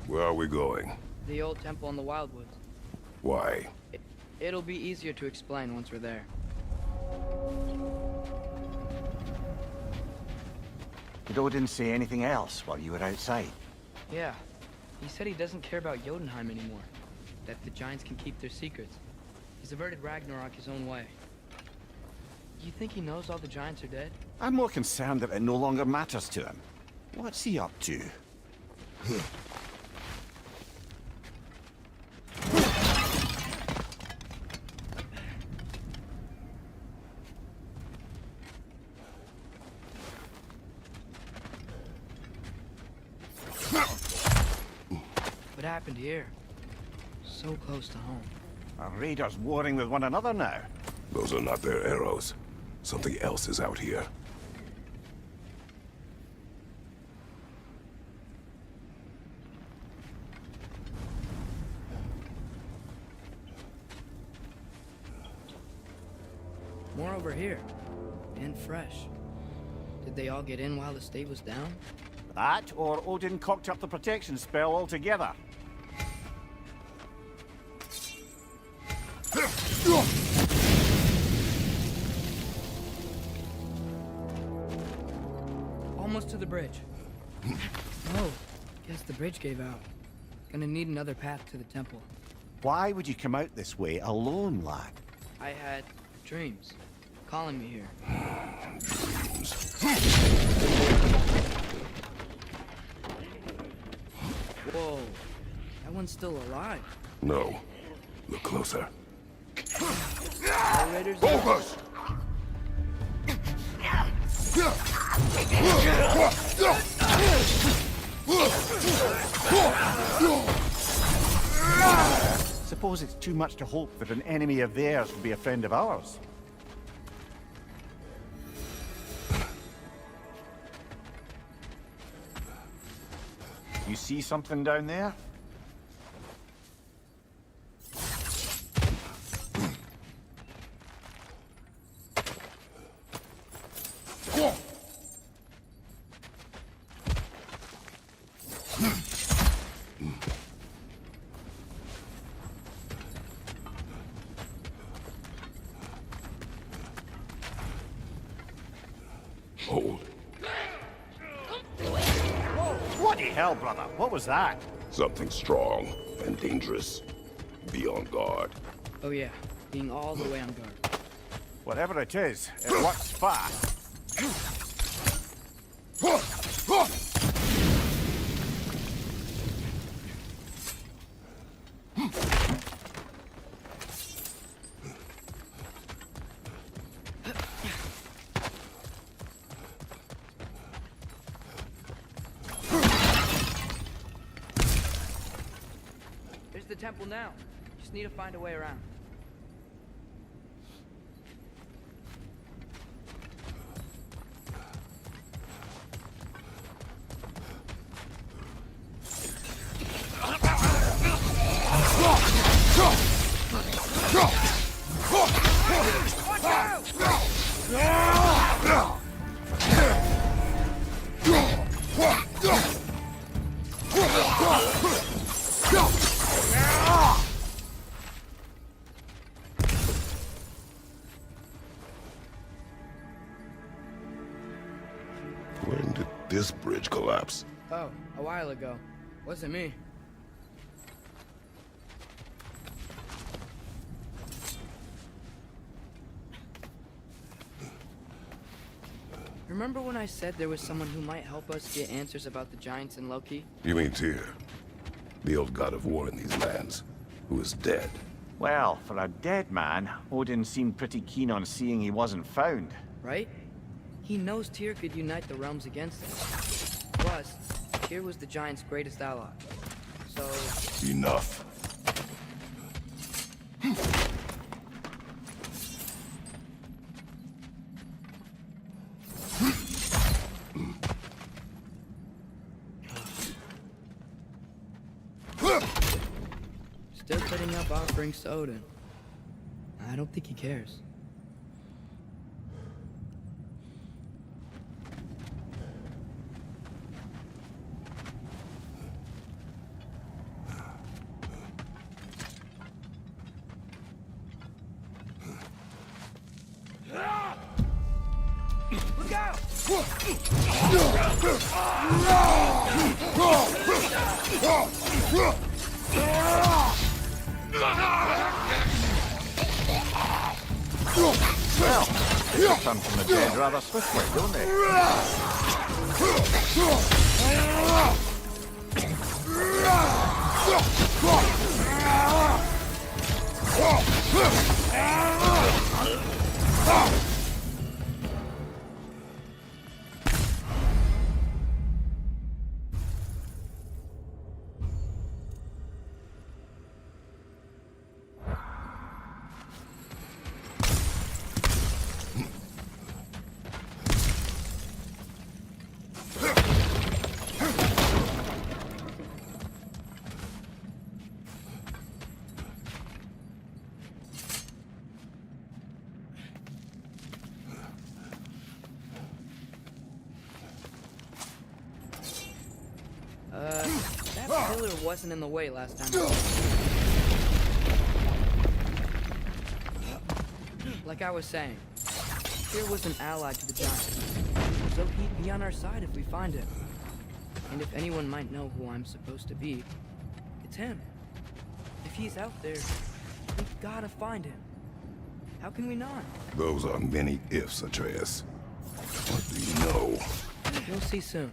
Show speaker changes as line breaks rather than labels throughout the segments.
Where are we going?
The old temple in the Wildwoods.
Why?
It'll be easier to explain once we're there.
Did Odin say anything else while you were outside?
Yeah. He said he doesn't care about Jotunheim anymore. That the giants can keep their secrets. He's averted Ragnarok his own way. You think he knows all the giants are dead?
I'm more concerned that it no longer matters to him. What's he up to?
What happened here? So close to home.
Are raiders warring with one another now?
Those are not their arrows. Something else is out here.
More over here. And fresh. Did they all get in while the state was down?
That, or Odin cocked up the protection spell altogether.
Almost to the bridge. Oh, guess the bridge gave out. Gonna need another path to the temple.
Why would you come out this way alone, lad?
I had dreams calling me here. Whoa, that one's still alive.
No. Look closer.
Raiders.
Focus!
Suppose it's too much to hope that an enemy of theirs will be a friend of ours. You see something down there?
Hold.
Bloody hell, brother. What was that?
Something strong and dangerous. Be on guard.
Oh yeah, being all the way on guard.
Whatever it is, it works fast.
There's the temple now. Just need to find a way around.
When did this bridge collapse?
Oh, a while ago. Wasn't me. Remember when I said there was someone who might help us get answers about the giants and Loki?
You mean Tyr? The old god of war in these lands, who is dead.
Well, for a dead man, Odin seemed pretty keen on seeing he wasn't found.
Right? He knows Tyr could unite the realms against us. Plus, Tyr was the giant's greatest ally. So...
Enough.
Still putting up offerings to Odin. I don't think he cares.
Well, they return from the dead rather swiftly, don't they?
That pillar wasn't in the way last time. Like I was saying, here was an ally to the giants, so he'd be on our side if we find him. And if anyone might know who I'm supposed to be, it's him. If he's out there, we've gotta find him. How can we not?
Those are many ifs, Atreus. What do you know?
We'll see soon.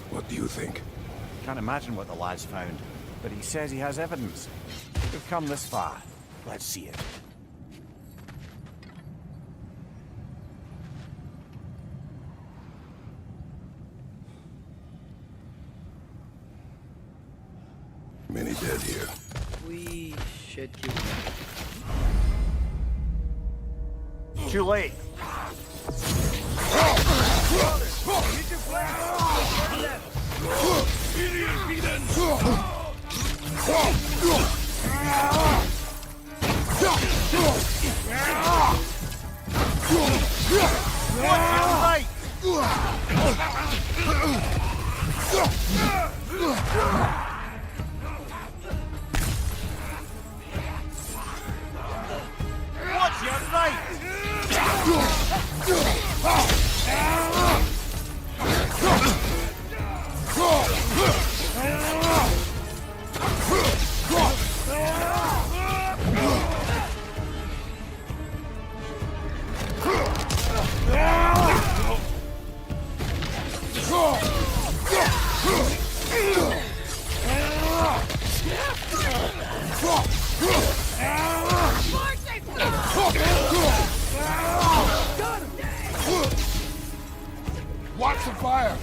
What do you think?
Can't imagine what the lad's found, but he says he has evidence. We've come this far. Let's see it.
Many dead here.
We should keep
Too late. What's your right?
Watch the fire!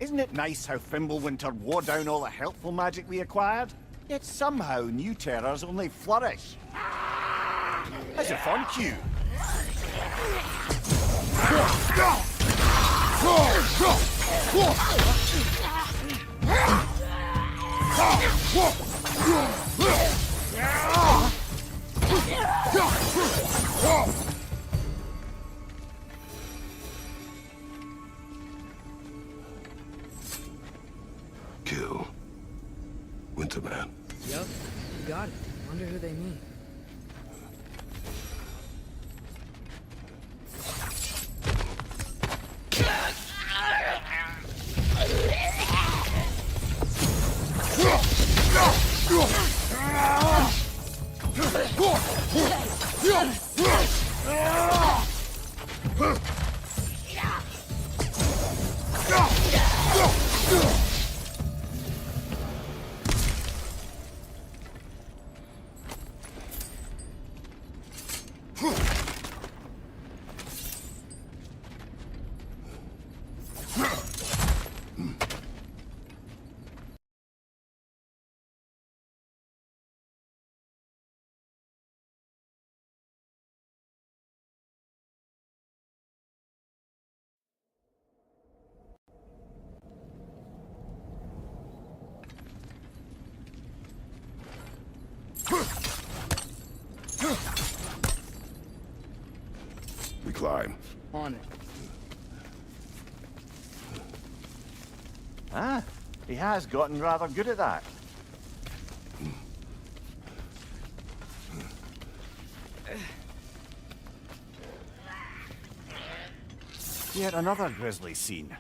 Isn't it nice how Fimbulwinter wore down all the helpful magic we acquired? Yet somehow new terrors only flourish. As if on cue.
Kill Winterman.
Yep, you got it. Wonder who they mean.
We climb.
On it.
Ah, he has gotten rather good at that. Yet another grisly scene.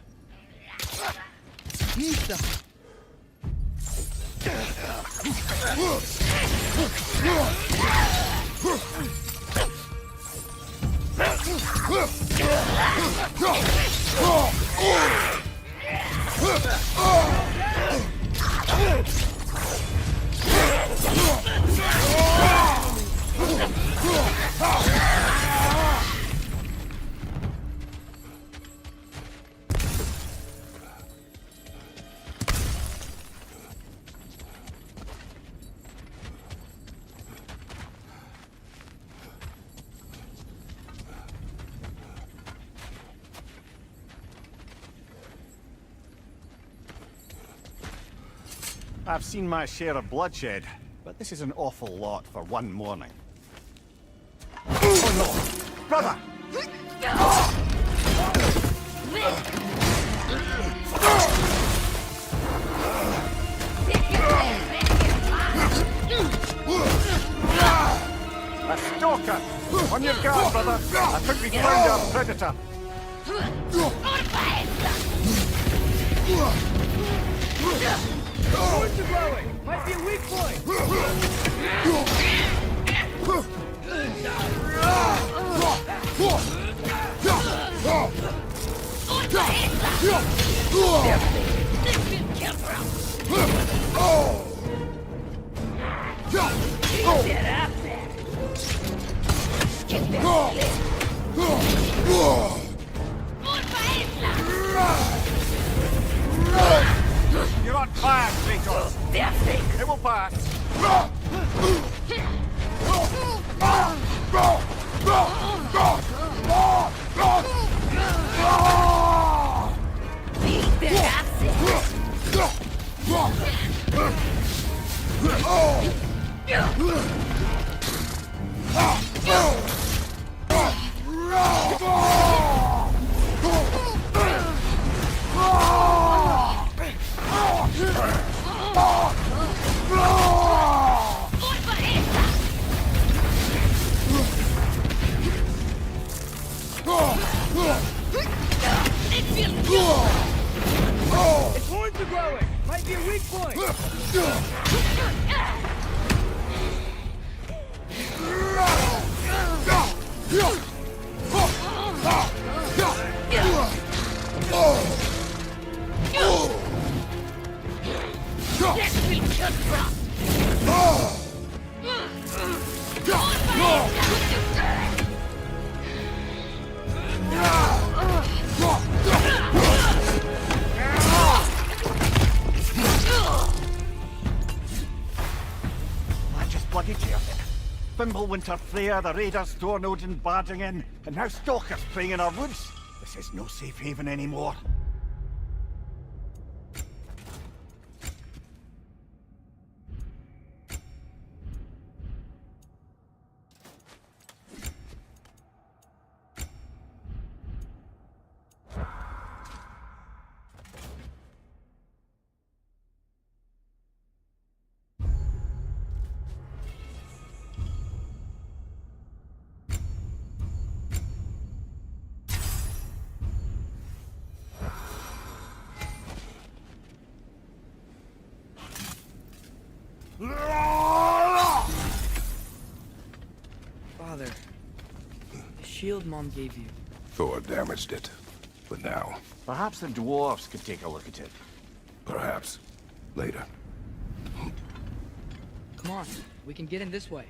Pizza!
I've seen my share of bloodshed, but this is an awful lot for one morning. Oh no! Brother! A stalker! On your guard, brother! I think we found our predator!
Points are glowing! Might be a weak point!
You're on fire, Kratos! It will pass!
Its horns are growing! Might be a weak point!
I just bloody teared it. Fimbulwinter Freya, the raiders, Stornodin barging in, and now stalkers preying in our woods. This is no safe haven anymore.
shield Mom gave you.
Thor damaged it. But now,
Perhaps the dwarves could take a look at it.
perhaps, later.
Come on, we can get in this way.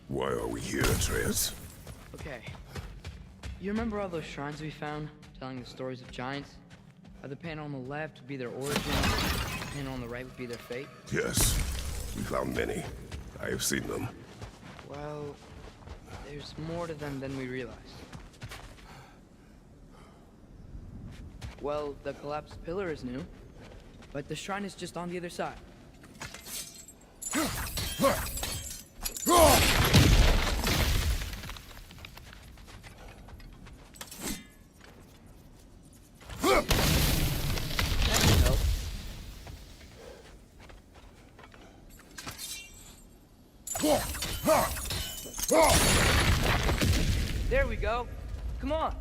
Why are we here, Atreus?
Okay. You remember all those shrines we found, telling the stories of giants? How the panel on the left would be their origin, the panel on the right would be their fate?
Yes, we found many. I have seen them.
Well, there's more to them than we realized. Well, the collapsed pillar is new, but the shrine is just on the other side. That should help. There we go. Come on.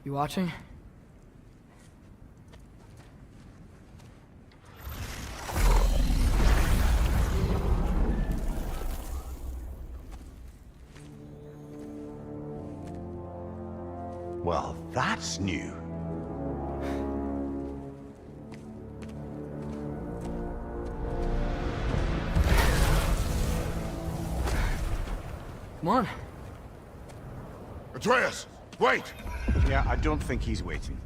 You watching?
Well, that's new.
Come on.
Atreus, wait!
Yeah, I don't think he's waiting.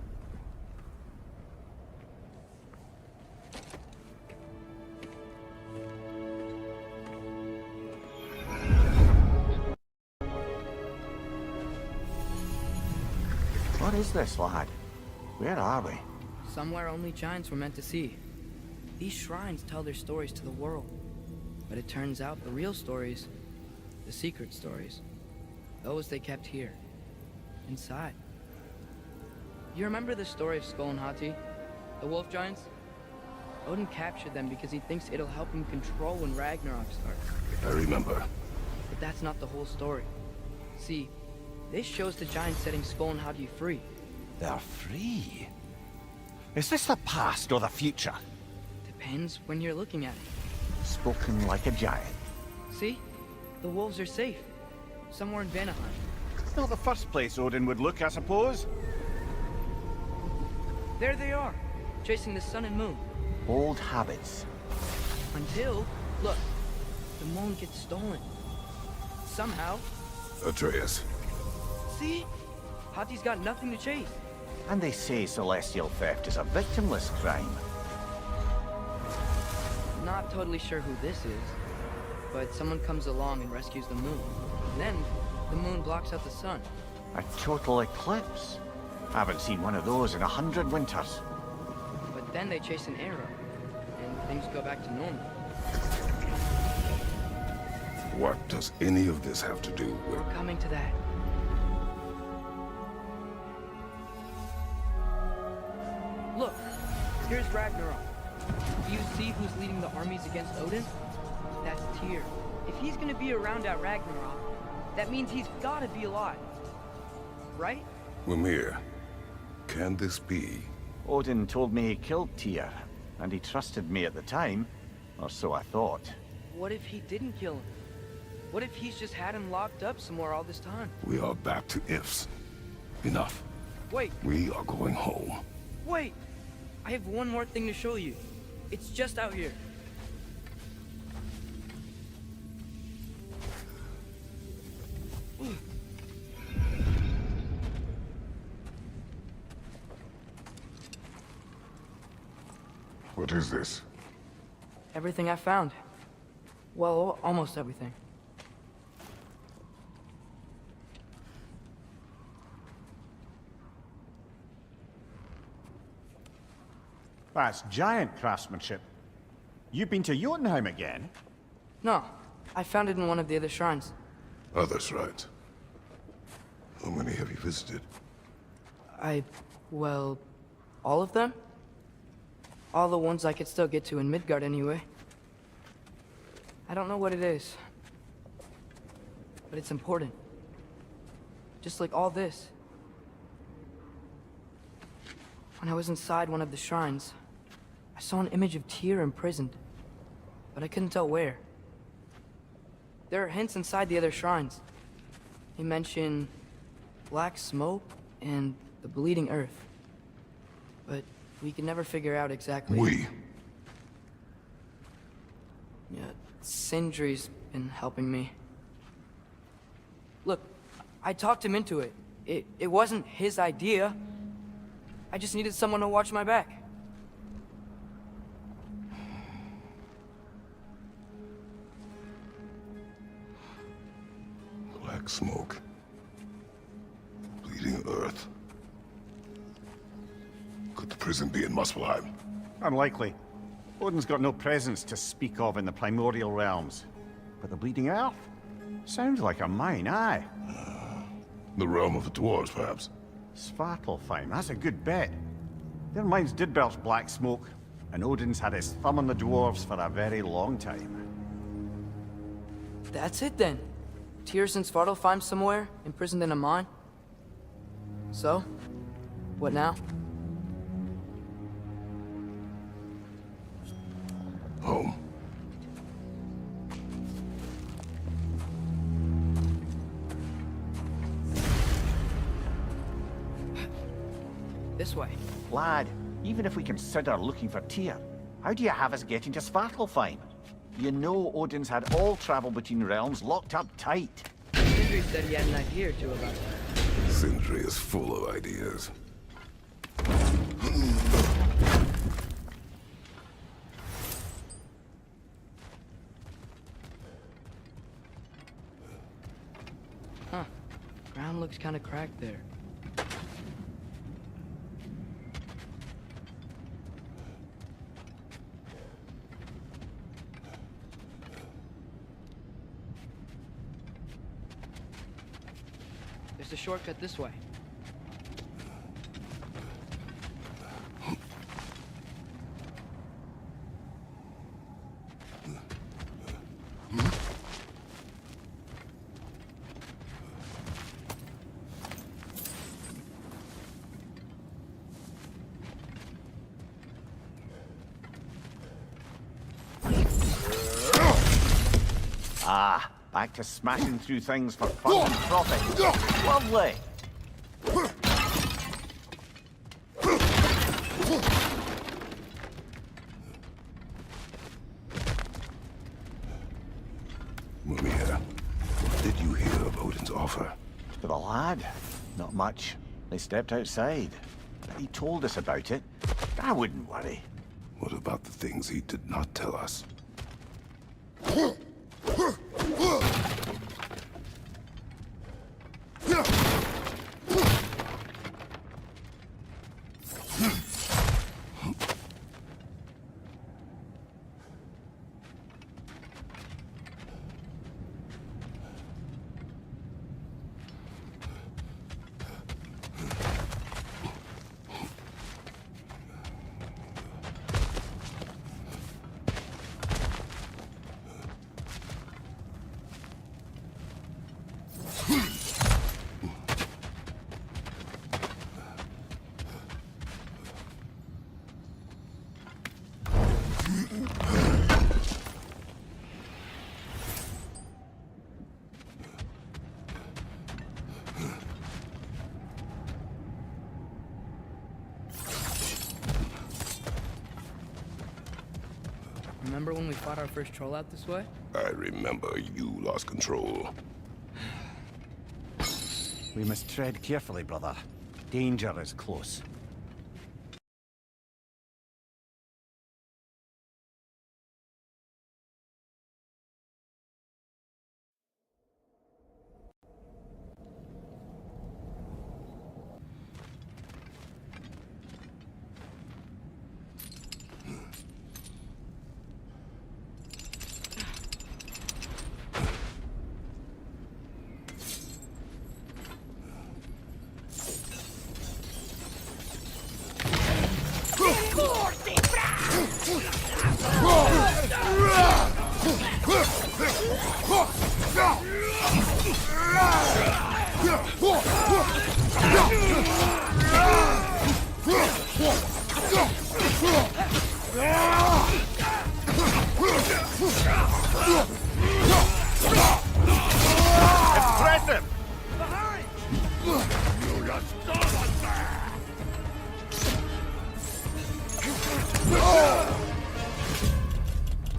What is this, lad? Where are we?
Somewhere only giants were meant to see. These shrines tell their stories to the world. But it turns out the real stories, the secret stories, those they kept here, inside. You remember the story of Skull and Hati, the wolf giants? Odin captured them because he thinks it'll help him control when Ragnarok starts.
I remember.
But that's not the whole story. See, this shows the giants setting Skull and Hati free.
They're free. Is this the past or the future?
Depends when you're looking at it.
Spoken like a giant.
See? The wolves are safe. Somewhere in Vanaheim.
Not the first place Odin would look, I suppose.
There they are, chasing the sun and moon.
Old habits.
Until, look, the moon gets stolen. Somehow.
Atreus.
See? Hati's got nothing to chase.
And they say celestial theft is a victimless crime.
Not totally sure who this is, but someone comes along and rescues the moon. And then, the moon blocks out the sun.
A total eclipse. Haven't seen one of those in 100 winters.
But then they chase an arrow, and things go back to normal.
What does any of this have to do with...
We're coming to that. Look, here's Ragnarok. Do you see who's leading the armies against Odin? That's Tyr. If he's gonna be around at Ragnarok, that means he's gotta be alive. Right?
Mimir, can this be?
Odin told me he killed Tyr, and he trusted me at the time, or so I thought.
What if he didn't kill him? What if he's just had him locked up somewhere all this time?
We are back to ifs. Enough.
Wait,
We are going home.
wait! I have one more thing to show you. It's just out here.
What is this?
Everything I found. Well, almost everything.
That's giant craftsmanship. You've been to Jotunheim again?
No, I found it in one of the other shrines.
Other shrines. How many have you visited?
Well, all of them? All the ones I could still get to in Midgard anyway. I don't know what it is, but it's important. Just like all this. When I was inside one of the shrines, I saw an image of Tyr imprisoned, but I couldn't tell where. There are hints inside the other shrines. They mention black smoke and the bleeding earth. But we can never figure out exactly...
We?
Yeah, Sindri's been helping me. Look, I talked him into it. It wasn't his idea. I just needed someone to watch my back.
Black smoke. Bleeding earth. Could the prison be in Muspelheim?
Unlikely. Odin's got no presence to speak of in the primordial realms. But the Bleeding Earth? Sounds like a mine, aye.
The realm of the dwarves, perhaps?
Svartalfheim, that's a good bet. Their mines did belch black smoke, and Odin's had his thumb on the dwarves for a very long time.
That's it then. Tyr's in Svartalfheim somewhere, imprisoned in a mine. So, what now?
Home.
This way.
Lad, even if we consider looking for Tyr, how do you have us getting to Svartalfheim? You know Odin's had all travel between realms locked up tight.
Sindri said he had an idea or two about that.
Sindri is full of ideas.
Huh. Ground looks kind of cracked there. There's a shortcut this way.
Ah, back to smashing through things for fun and profit. Lovely.
Mumia, what did you hear of Odin's offer?
For the lad, not much. They stepped outside. But he told us about it. I wouldn't worry.
What about the things he did not tell us?
Remember when we fought our first troll out this way?
I remember you lost control.
We must tread carefully, brother. Danger is close. Impressive!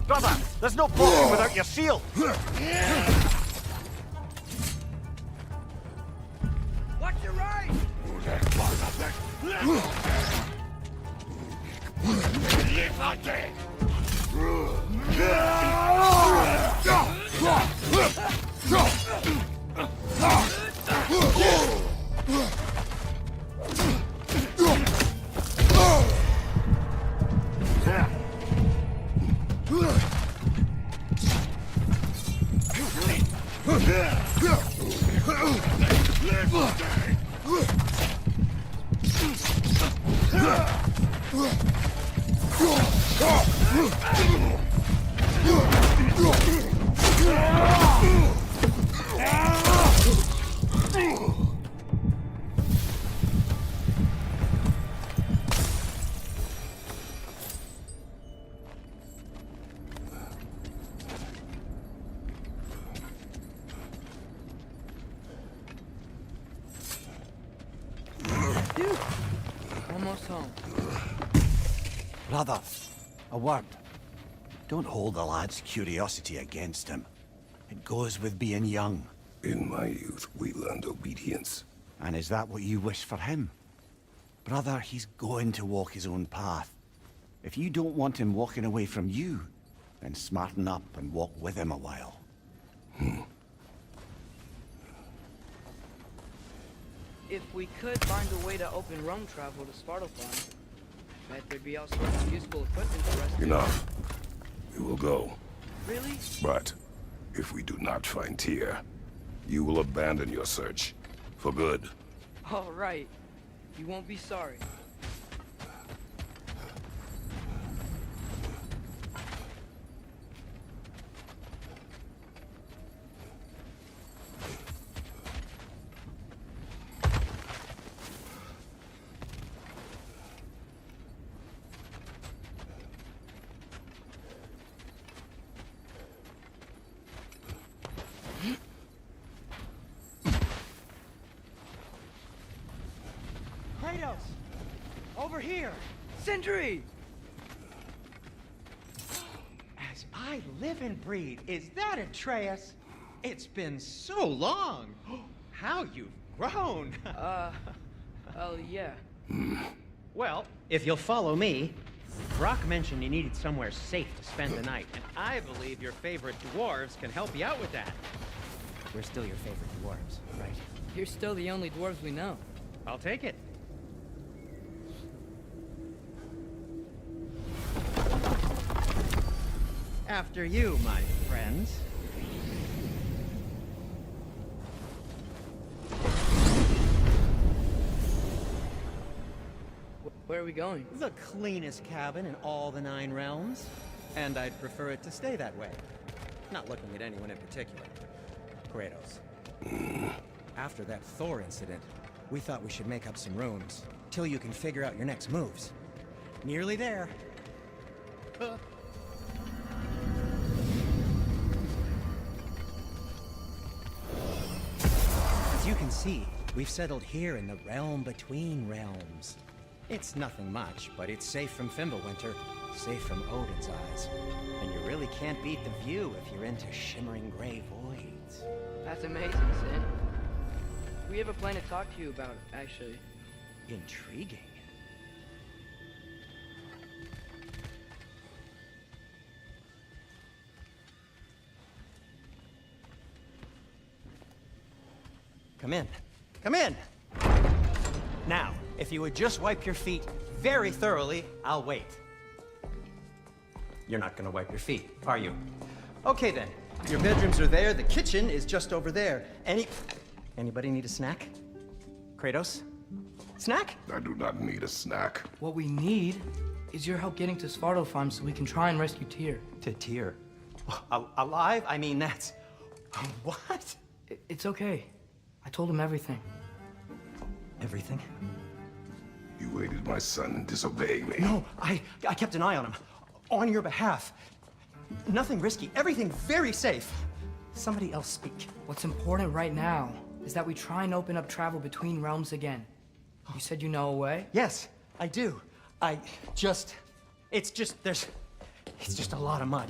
Brother, there's no poking without your shield!
Watch your right! Almost home.
Brother, a word. Don't hold the lad's curiosity against him. It goes with being young.
In my youth, we learned obedience.
And is that what you wish for him? Brother, he's going to walk his own path. If you don't want him walking away from you, then smarten up and walk with him a while.
If we could find a way to open roam travel to Svartalfheim, I bet there'd be all sorts of useful equipment for us.
Enough. We will go.
Really?
But if we do not find Tyr, you will abandon your search. For good.
All right. You won't be sorry.
Kratos! Over here!
Sentry!
As I live and breathe, is that Atreus? It's been so long! How you've grown!
Oh, yeah.
Well, if you'll follow me, Brock mentioned you needed somewhere safe to spend the night, and I believe your favorite dwarves can help you out with that. We're still your favorite dwarves, right?
You're still the only dwarves we know.
I'll take it. After you, my friends.
Where are we going?
The cleanest cabin in all the 9 realms. And I'd prefer it to stay that way. Not looking at anyone in particular. Kratos. After that Thor incident, we thought we should make up some rooms, till you can figure out your next moves. Nearly there. As you can see, we've settled here in the realm between realms. It's nothing much, but it's safe from Fimbulwinter, safe from Odin's eyes. And you really can't beat the view if you're into shimmering gray voids.
That's amazing, Sin. We have a plan to talk to you about, actually.
Intriguing. Come in. Come in! Now, if you would just wipe your feet very thoroughly, I'll wait. You're not gonna wipe your feet, are you? Okay then. Your bedrooms are there, the kitchen is just over there. Anybody need a snack? Kratos? Snack?
I do not need a snack.
What we need is your help getting to Svartalfheim so we can try and rescue Tyr.
To Tyr? Alive? I mean, that's... What?
It's okay. I told him everything.
Everything?
You aided my son in disobeying me.
No, I kept an eye on him. On your behalf. Nothing risky. Everything very safe. Somebody else speak.
What's important right now is that we try and open up travel between realms again. You said you know a way?
Yes, I do. It's just a lot of mud.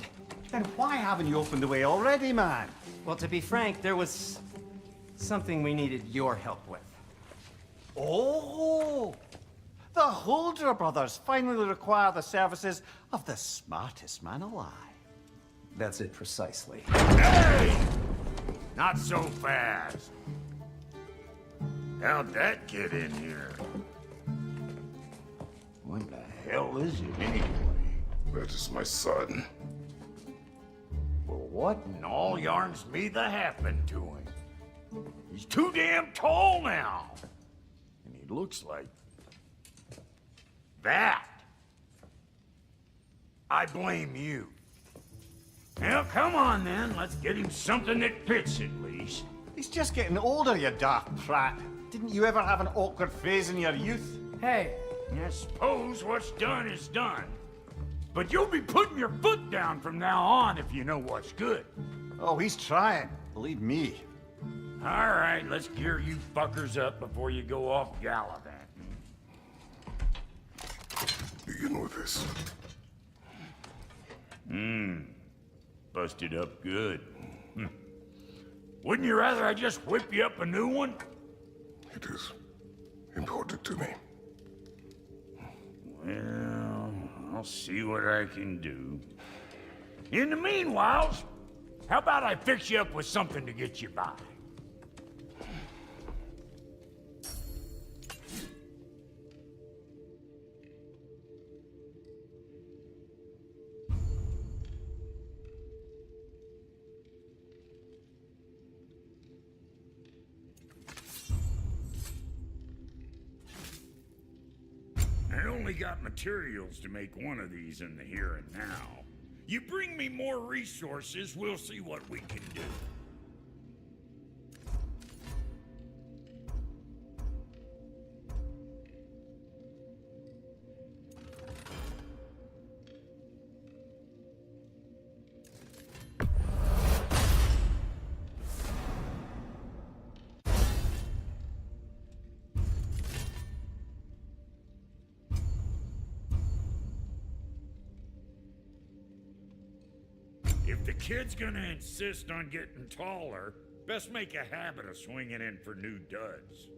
Then why haven't you opened the way already, man?
Well, to be frank, there was something we needed your help with.
Oh! The Holder brothers finally require the services of the smartest man alive.
That's it precisely.
Hey! Not so fast. How'd that get in here? What the hell is it anyway?
That is my son.
Well, what in all yarns me the happened to him? He's too damn tall now. And he looks like... that. I blame you. Well, come on then. Let's get him something that fits at least.
He's just getting older, you daft prat. Didn't you ever have an awkward phase in your youth?
Hey,
I suppose what's done is done. But you'll be putting your foot down from now on if you know what's good.
Oh, he's trying. Believe me.
All right, let's gear you fuckers up before you go off gallivanting.
Begin with this.
Busted up good. Wouldn't you rather I just whip you up a new one?
It is important to me.
Well, I'll see what I can do. In the meanwhile, how about I fix you up with something to get you by? I only got materials to make one of these in the here and now. You bring me more resources, we'll see what we can do. If the kid's gonna insist on getting taller, best make a habit of swinging in for new duds.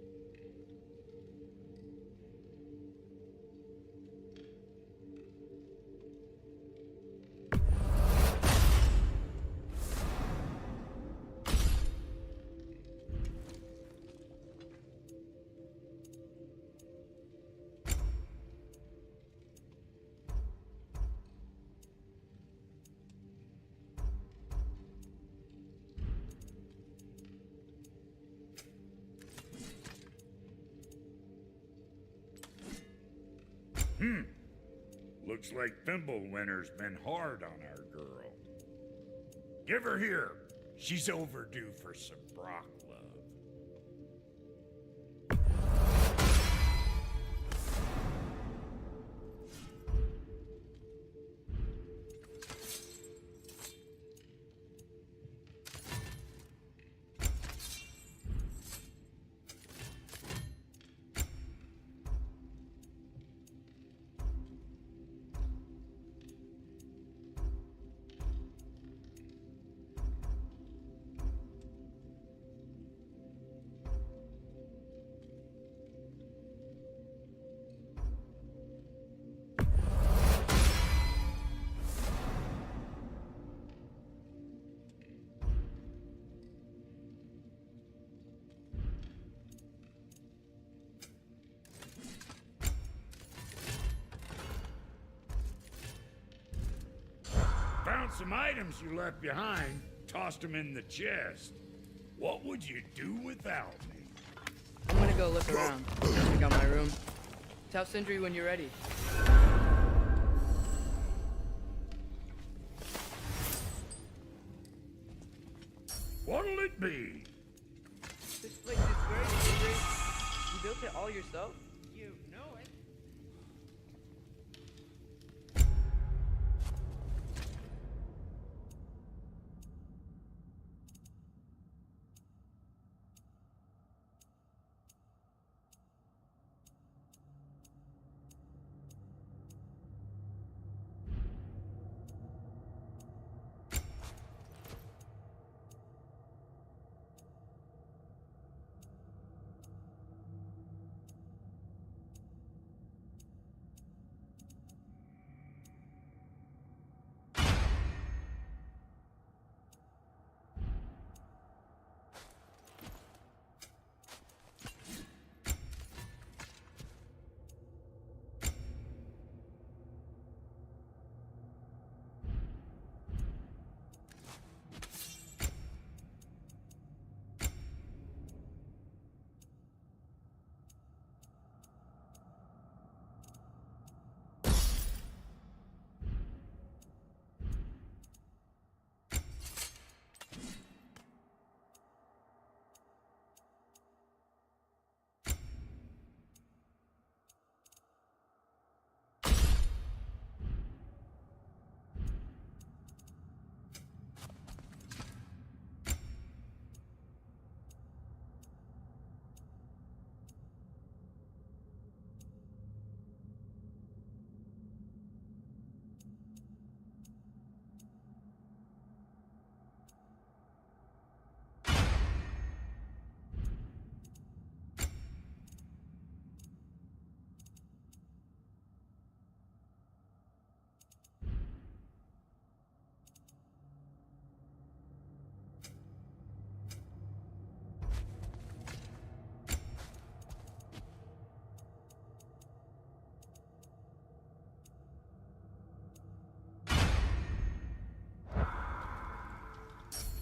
Looks like Fimbulwinter's been hard on our girl. Give her here. She's overdue for some Brock love. Found some items you left behind, tossed them in the chest. What would you do without me?
I'm gonna go look around. Check out my room. Tell Sindri when you're ready.
What'll it be?
This place is great, Sindri. You built it all yourself?
You know it.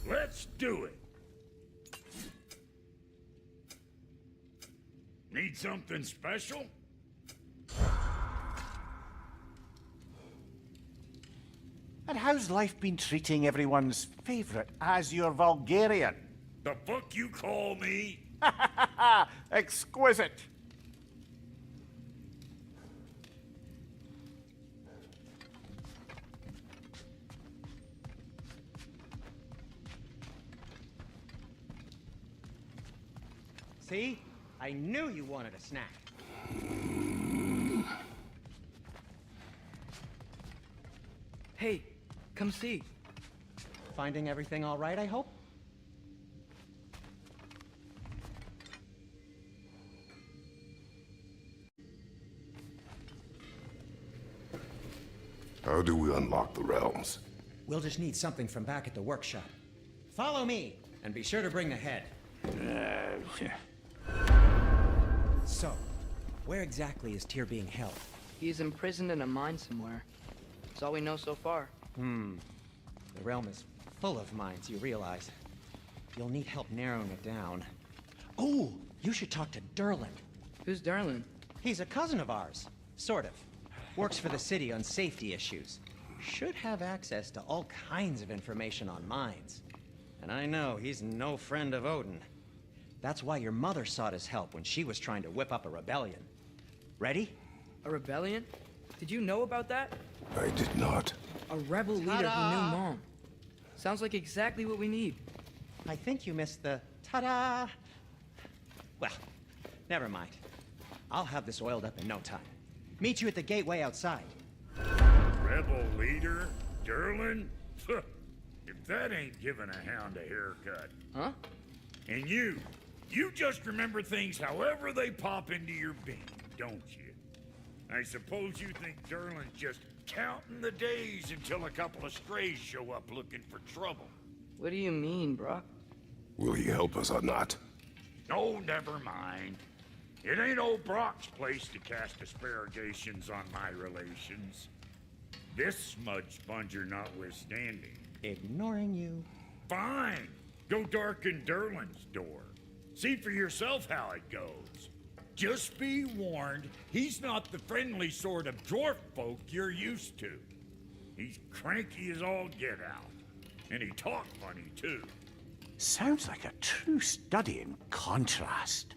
Let's do it. Need something special?
And how's life been treating everyone's favorite Azure Vulgarian?
The fuck you call me?
Exquisite.
See? I knew you wanted a snack.
Hey, come see.
Finding everything all right, I hope?
How do we unlock the realms?
We'll just need something from back at the workshop. Follow me, and be sure to bring the head. So, where exactly is Tyr being held?
He's imprisoned in a mine somewhere. That's all we know so far.
The realm is full of mines, you realize. You'll need help narrowing it down. Oh, you should talk to Derlin.
Who's Darlin?
He's a cousin of ours. Sort of. Works for the city on safety issues. Should have access to all kinds of information on mines. And I know he's no friend of Odin. That's why your mother sought his help when she was trying to whip up a rebellion. Ready?
A rebellion? Did you know about that?
I did not.
A rebel leader who knew Mom. Sounds like exactly what we need.
I think you missed the ta-da. Well, never mind. I'll have this oiled up in no time. Meet you at the gateway outside.
Rebel leader? Derlin? If that ain't giving a hound a haircut.
Huh?
And you just remember things however they pop into your being, don't you? I suppose you think Derlin's just counting the days until a couple of strays show up looking for trouble.
What do you mean, Brock?
Will he help us or not?
Oh, never mind. It ain't old Brock's place to cast aspersions on my relations. This smudge sponger notwithstanding.
Ignoring you.
Fine. Go darken Derlin's door. See for yourself how it goes. Just be warned, he's not the friendly sort of dwarf folk you're used to. He's cranky as all get out. And he talked funny, too.
Sounds like a true study in contrast.